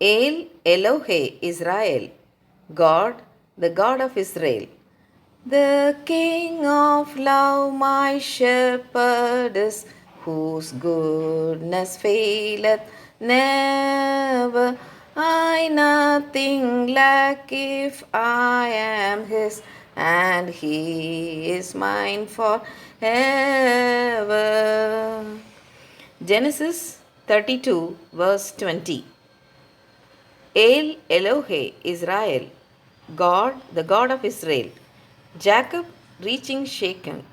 Elohe Israel, God, the God of Israel. The King of love, my shepherd is, whose goodness faileth never. I nothing lack if I am his, and he is mine forever. Genesis 32, verse 20. Elohe Israel, God, the God of Israel. Jacob, reaching Shechem,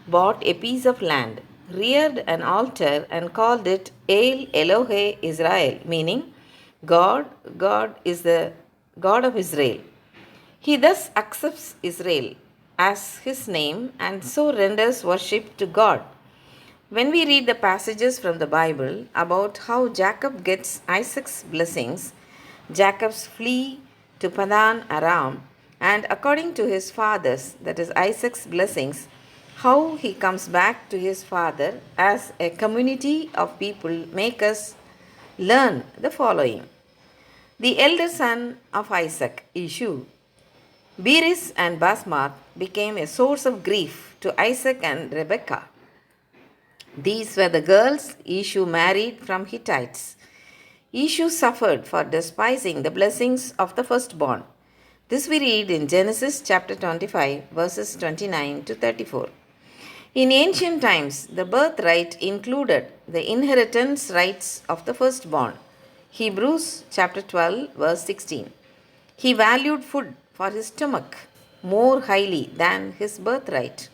bought a piece of land, reared an altar, and called it Elohe Israel, meaning God, God is the God of Israel. He thus accepts Israel as his name and so renders worship to God. When we read the passages from the Bible about how Jacob gets Isaac's blessings, Jacob's flee to Padan Aram, and according to his father's, that is Isaac's blessings, how he comes back to his father as a community of people, make us learn the following. The elder son of Isaac, Esau, Beris and Basmath, became a source of grief to Isaac and Rebekah. These were the girls Esau married from Hittites. Esau suffered for despising the blessings of the firstborn. This we read in Genesis chapter 25, verses 29 to 34. In ancient times, the birthright included the inheritance rights of the firstborn. Hebrews chapter 12, verse 16. He valued food for his stomach more highly than his birthright.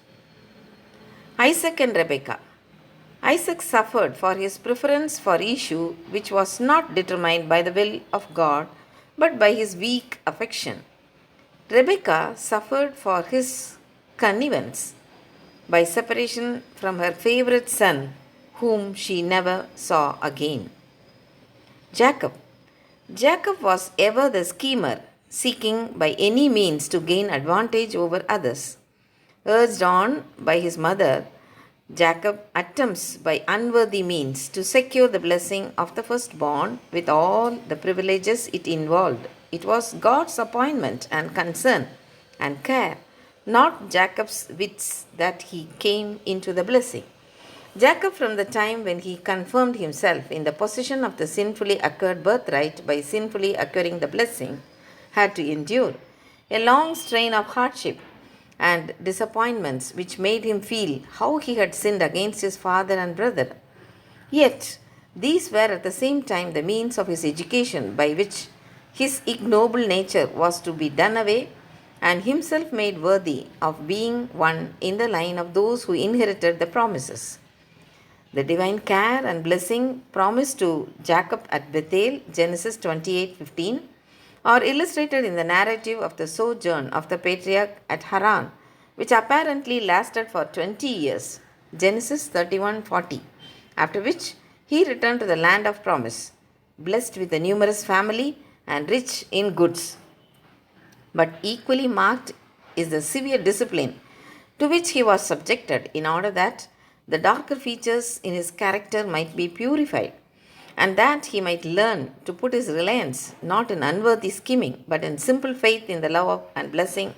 Isaac and Rebekah. Isaac suffered for his preference for Esau, which was not determined by the will of God, but by his weak affection. Rebekah suffered for his connivance by separation from her favorite son, whom she never saw again. Jacob. Jacob was ever the schemer, seeking by any means to gain advantage over others. Urged on by his mother, Jacob attempts by unworthy means to secure the blessing of the firstborn with all the privileges it involved. It was God's appointment and concern and care, not Jacob's wits, that he came into the blessing. Jacob, from the time when he confirmed himself in the possession of the sinfully acquired birthright by sinfully acquiring the blessing, had to endure a long strain of hardship and disappointments which made him feel how he had sinned against his father and brother. Yet, these were at the same time the means of his education by which his ignoble nature was to be done away and himself made worthy of being one in the line of those who inherited the promises. The divine care and blessing promised to Jacob at Bethel, Genesis 28:15, are illustrated in the narrative of the sojourn of the patriarch at Haran, which apparently lasted for 20 years, Genesis 31:40, after which he returned to the land of promise, blessed with a numerous family and rich in goods. But equally marked is the severe discipline to which he was subjected in order that the darker features in his character might be purified, and that he might learn to put his reliance not in unworthy scheming, but in simple faith in the love and blessing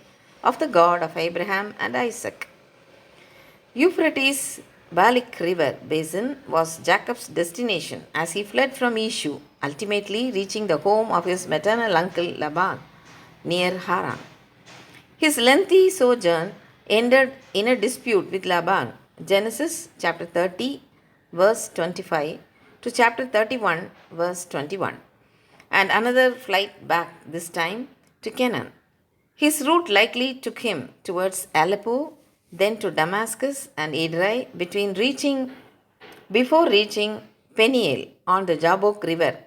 of the God of Abraham and Isaac. Euphrates Balik River basin was Jacob's destination as he fled from Esau, ultimately reaching the home of his maternal uncle Laban near Haran. His lengthy sojourn ended in a dispute with Laban, Genesis chapter 30, verse 25 to chapter 31, verse 21, and another flight back, this time to Canaan. His route likely took him towards Aleppo, then to Damascus and Edrei before reaching Peniel on the Jabbok River.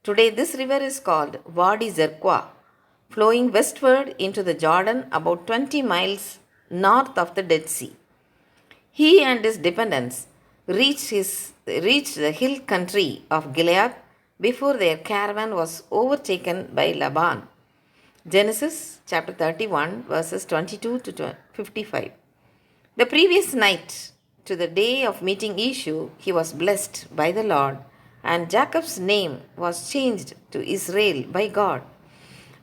Today this river is called Wadi Zerqua, flowing westward into the Jordan about 20 miles north of the Dead Sea. He and his dependents reached the hill country of Gilead before their caravan was overtaken by Laban. Genesis chapter 31, verses 22 to 55. The previous night to the day of meeting Esau, he was blessed by the Lord and Jacob's name was changed to Israel by God.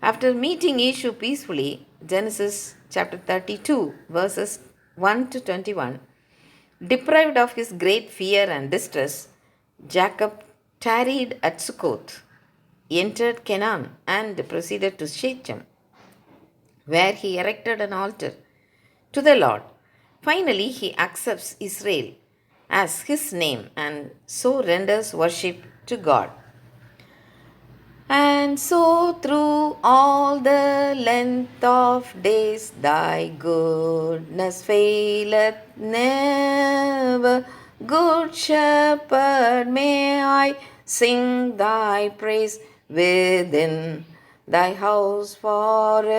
After meeting Esau peacefully, Genesis chapter 32, verses 1 to 21, deprived of his great fear and distress, Jacob tarried at Succoth, entered Canaan, and proceeded to Shechem, where he erected an altar to the Lord. Finally, he accepts Israel as his name and so renders worship to God. And so through all the length of days thy goodness faileth never. Good shepherd, may I sing thy praise within thy house forever.